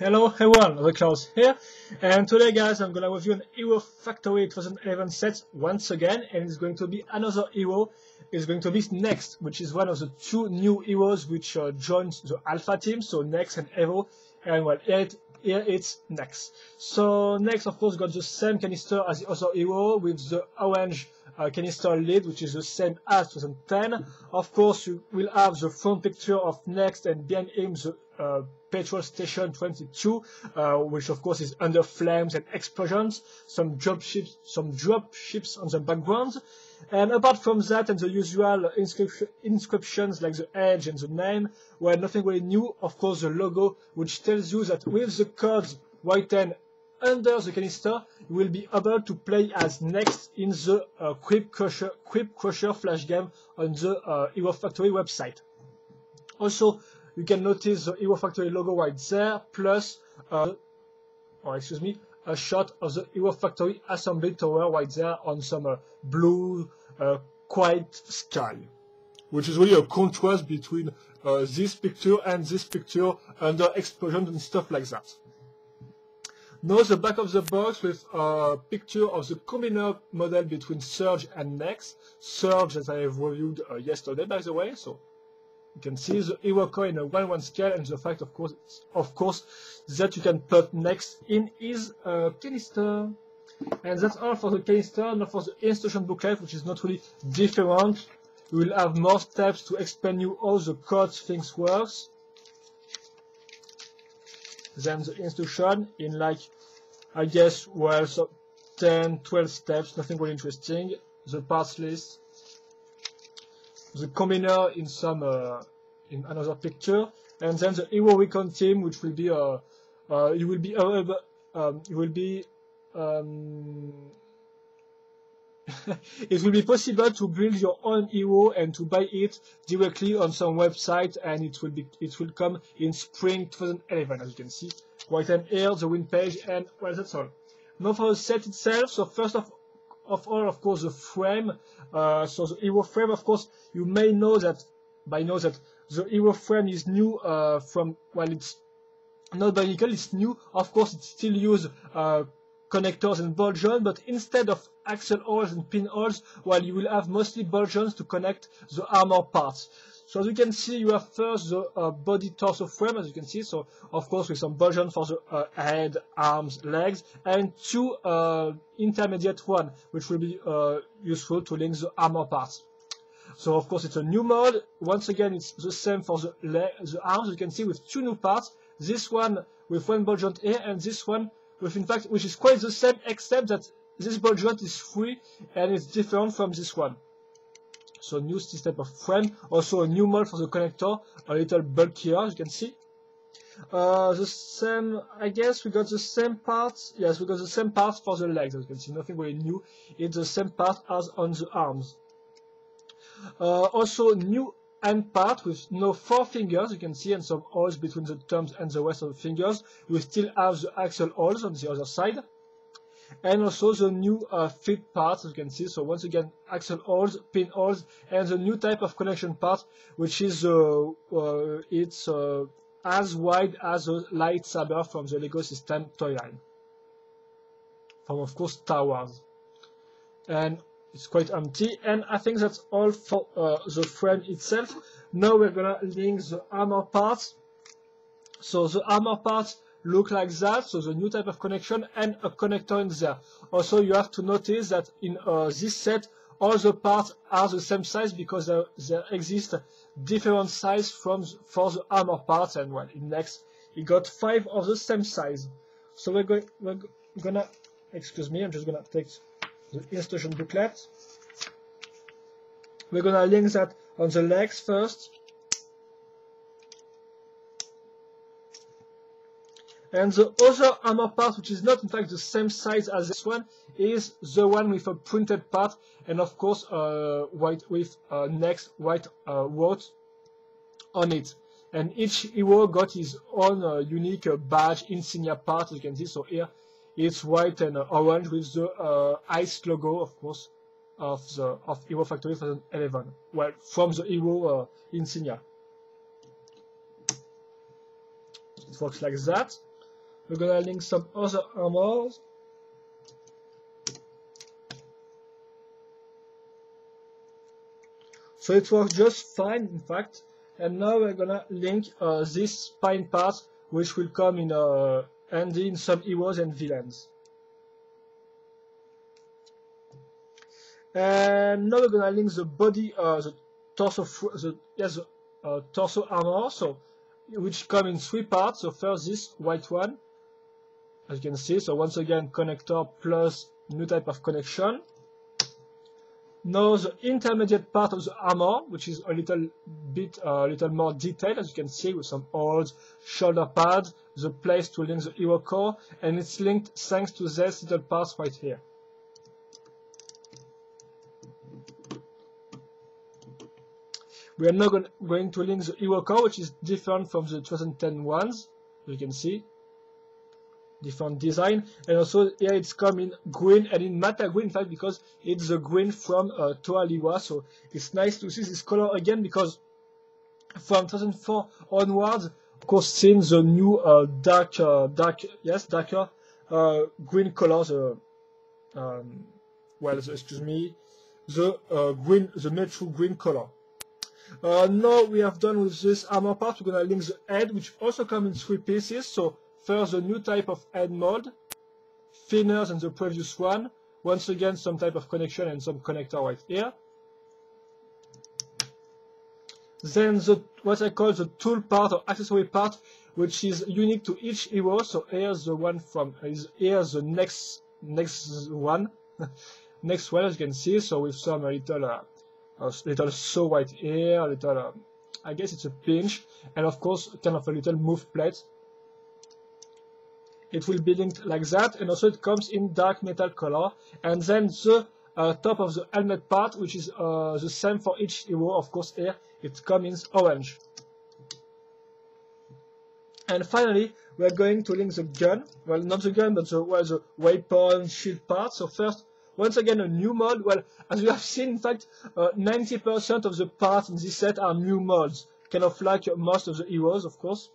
Hello everyone, the Klaus here, and today guys I'm gonna review an Hero Factory 2011 set once again, and it's going to be another hero. It's going to be Nex, which is one of the two new heroes which joined the Alpha team, so Nex and Evo, and well, here it's Nex. So Nex of course got the same canister as the other hero with the orange canister lid, which is the same as 2010. Of course you will have the front picture of Nex and behind him the petrol station 22, which of course is under flames and explosions, some drop ships on the background, and apart from that and the usual inscriptions like the edge and the name, well, nothing really new. Of course the logo, which tells you that with the codes written under the canister you will be able to play as Nex in the Creep Crusher flash game on the Hero Factory website. Also, you can notice the Hero Factory logo right there, plus, a shot of the Hero Factory assembly tower right there on some blue, quiet sky, which is really a contrast between this picture and this picture under explosions and stuff like that. Now the back of the box with a picture of the combiner model between Surge and Nex. Surge, as I have reviewed yesterday, by the way, so you can see the hero coin in a 1:1 scale, and the fact, of course, that you can put Nex in his canister. And that's all for the canister. Now for the instruction booklet, which is not really different. You will have more steps to explain you how the code things works. Then the instruction in, like, I guess, well, so 10-12 steps, nothing really interesting. The parts list, the combiner in some in another picture, and then the hero recon team, which will be it will be possible to build your own hero and to buy it directly on some website, and it will come in spring 2011, as you can see right here, the win page, and well, that's all. Now for the set itself. So first of all, of course, the frame. So the hero frame, of course, you may know that the hero frame is new from, well, it's not bionicle, it's new. Of course, it still use connectors and ball joints, but instead of axle holes and pin holes, well, you will have mostly ball joints to connect the armor parts. So as you can see, you have first the body torso frame, as you can see, so of course with some ball joints for the head, arms, legs, and two intermediate one, which will be useful to link the armor parts. So of course it's a new mode. Once again, it's the same for the arms, you can see, with two new parts. This one with one ball joint here, and this one with, in fact, which is quite the same, except that this ball joint is free and it's different from this one. So new this type of frame. Also a new mold for the connector, a little bulkier, as you can see. The same, I guess we got the same parts. Yes, we got the same parts for the legs, as you can see. Nothing really new. It's the same part as on the arms. Also new hand part with no 4 fingers, you can see, and some holes between the thumbs and the rest of the fingers. We still have the axle holes on the other side, and also the new feet parts, as you can see. So once again, axle holes, pin holes, and the new type of connection part, which is it's as wide as a lightsaber from the Lego System toy line, from, of course, Star Wars. And it's quite empty, and I think that's all for the frame itself. Now we're gonna link the armor parts. So the armor parts look like that, so the new type of connection and a connector in there. Also, you have to notice that in this set, all the parts are the same size, because there exist different size for the armor parts, and well, in Nex, you got 5 of the same size. So we're gonna, excuse me, I'm just gonna take the instruction booklet. We're gonna link that on the legs first, and the other armor part, which is not in fact the same size as this one, is the one with a printed part, and of course white with Nex white wrote on it. And each hero got his own unique badge insignia part, as you can see. So here it's white and orange with the ice logo, of course, of Hero Factory 2011. Well, from the hero insignia. It works like that. we're gonna link some other armors. So it works just fine, in fact. And now we're gonna link this spine part, which will come in handy in some heroes and villains. And now we're gonna link the body, the torso, torso armor, so which come in 3 parts. So first this white one, as you can see. So once again, connector plus new type of connection. Now the intermediate part of the armor, which is a little more detailed, as you can see, with some holes, shoulder pads, the place to link the hero core, and it's linked thanks to these little parts right here. We are now going to link the hero core, which is different from the 2010 ones, as you can see. Different design, and also here it's come in green and in Mata green, in fact, because it's the green from Toa Liwa. So it's nice to see this color again, because from 2004 onwards, of course, since the new darker green colors, the metro green color. Now we have done with this armor part, we're gonna link the head, which also comes in 3 pieces. So first, the new type of head mold, thinner than the previous one. Once again, some type of connection and some connector right here. Then what I call the tool part or accessory part, which is unique to each hero. So here's the one here's the next one, next one, as you can see. So with some little saw right here, little I guess it's a pinch, and of course kind of a little move plate. It will be linked like that, and also it comes in dark metal color. And then the top of the helmet part, which is the same for each hero, of course here it comes in orange. And finally, we're going to link the gun, well, not the gun, but the weapon shield part. So first, once again, a new mod. Well, as you have seen, in fact, 90% of the parts in this set are new mods, kind of like most of the heroes, of course.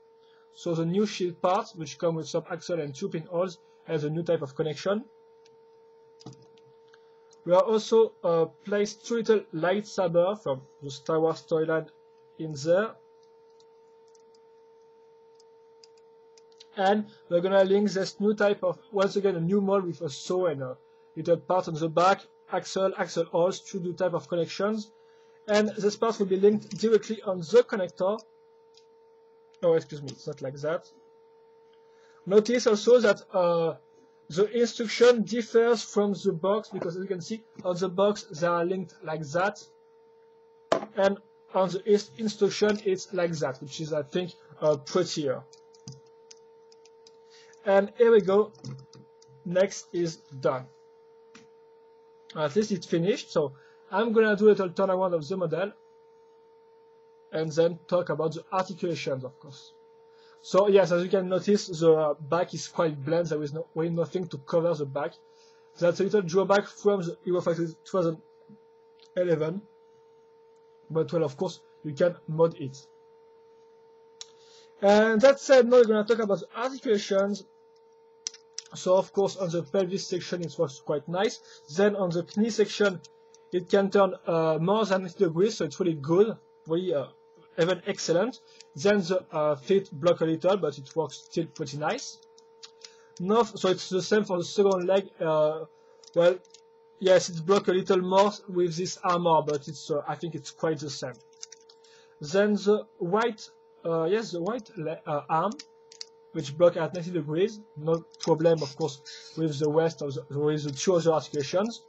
So the new shield part, which come with some axle and 2 pinholes, has a new type of connection. We are also placed 2 little lightsaber from the Star Wars storyline in there. And we're gonna link this new type of, once again, a new mod with a saw and a little part on the back, axle holes, 2 new type of connections. And this part will be linked directly on the connector. Oh, excuse me, it's not like that. Notice also that the instruction differs from the box, because as you can see, on the box they are linked like that, and on the instruction it's like that, which is, I think, prettier. And here we go, Nex is done. At least it's finished, so I'm gonna do a little turnaround of the model, and then talk about the articulations, of course. So yes, as you can notice, the back is quite bland. There is nothing to cover the back. That's a little drawback from the Hero Factory 2011. But well, of course, you can mod it. And that said, now we're going to talk about the articulations. So of course, on the pelvis section, it was quite nice. Then on the knee section, it can turn more than 90 degrees, so it's really good, really even excellent. Then the feet block a little, but it works still pretty nice. No, so it's the same for the second leg. Well, yes, it blocks a little more with this armor, but it's I think it's quite the same. Then the white, arm, which block at 90 degrees. No problem, of course, with the rest of with the 2 other articulations.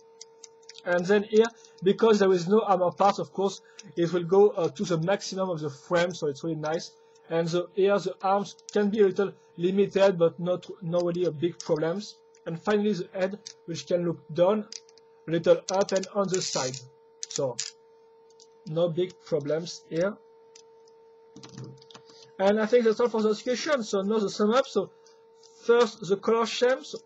And then here, because there is no armor part, of course, it will go to the maximum of the frame, so it's really nice. And here the arms can be a little limited, but not really a big problems. And finally the head, which can look down, a little up and on the side. So no big problems here. And I think that's all for the discussion. So now the sum up. So first the color scheme. So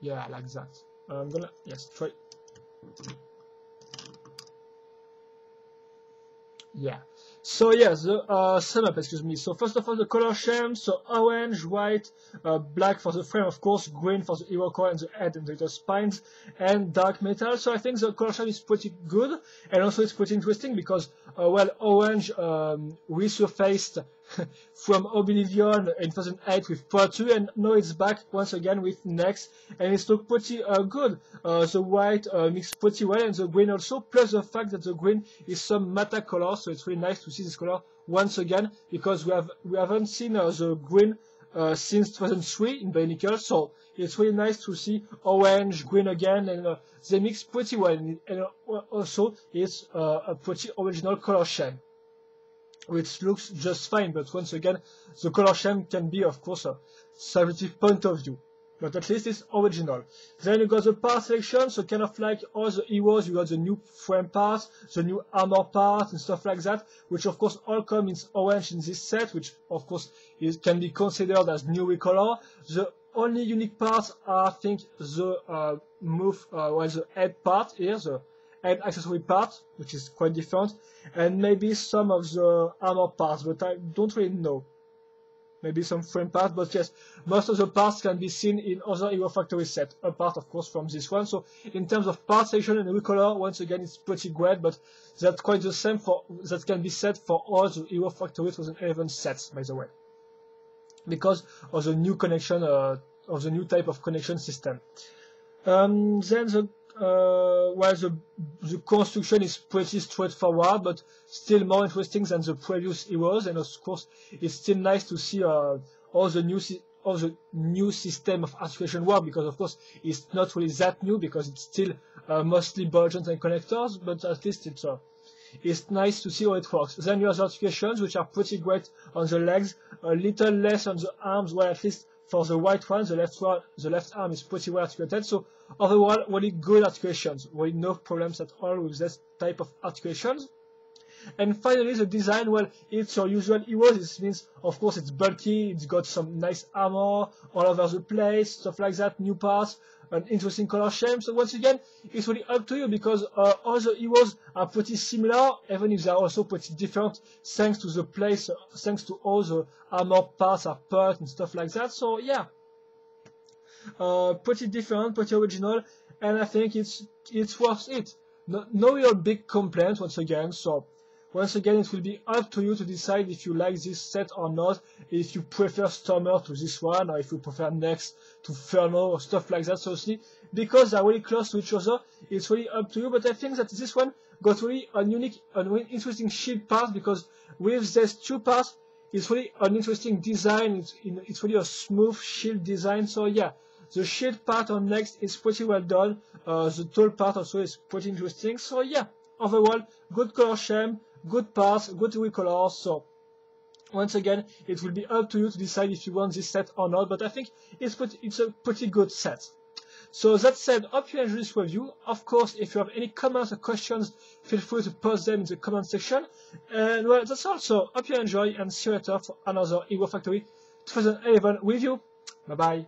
Yeah, like that. I'm gonna, yes, try. Yeah. So yeah, the sum up, excuse me. So first of all, the color scheme. So orange, white, black for the frame, of course, green for the hero core and the head and the little spines, and dark metal. So I think the color scheme is pretty good, and also it's pretty interesting because well, orange resurfaced from Oblivion in 2008 with Part 2, and now it's back once again with Nex, and it looks pretty good. The white mixed pretty well, and the green also, plus the fact that the green is some meta color, so it's really nice to see this color once again, because we haven't seen the green since 2003 in Bionicle, so it's really nice to see orange, green again, and they mix pretty well, and also it's a pretty original color scheme, which looks just fine, but once again, the color scheme can be, of course, a subjective point of view. But at least it's original. Then you got the part selection, so kind of like all the heroes, you got the new frame parts, the new armor parts, and stuff like that, which of course all come in orange in this set, which of course can be considered as new recolor. The only unique parts are, I think, the the head part here, the head accessory part, which is quite different, and maybe some of the armor parts, but I don't really know. Maybe some frame parts, but yes, most of the parts can be seen in other Hero Factory sets, apart of course from this one. So in terms of part selection and recolor, once again it's pretty great, but that's quite the same that can be said for all the Hero Factory 2011 sets, by the way, because of the new connection, of the new type of connection system. Then the construction is pretty straightforward, but still more interesting than the previous heroes, and of course it's still nice to see all the new system of articulation work, because of course it's not really that new, because it's still mostly ball joints and connectors, but at least it's nice to see how it works. Then you have the articulations, which are pretty great on the legs, a little less on the arms, where at least for the white one, the left arm is pretty well articulated. So overall, really good articulations. Really no problems at all with this type of articulations. And finally, the design, well, it's your usual heroes. This means, of course, it's bulky, it's got some nice armor all over the place, stuff like that, new parts, an interesting color scheme. So once again, it's really up to you, because all the heroes are pretty similar, even if they are also pretty different, thanks to the place, thanks to all the armor parts are put and stuff like that. So yeah, pretty different, pretty original, and I think it's worth it. No real big complaints once again. So once again, it will be up to you to decide if you like this set or not, if you prefer Stormer to this one, or if you prefer Nex to Furno, or stuff like that. So see, because they're really close to each other, it's really up to you. But I think that this one got really a unique and really interesting shield part, because with these two parts, it's really an interesting design. It's really a smooth shield design. So yeah, the shield part on Nex is pretty well done. The tall part also is pretty interesting. So yeah, overall, good color scheme, good parts, good recolors. So once again, it will be up to you to decide if you want this set or not, but I think it's a pretty good set. So that said, hope you enjoyed this review. Of course, if you have any comments or questions, feel free to post them in the comment section. And well, that's all. So hope you enjoy, and see you later for another Hero Factory 2011 review. Bye bye.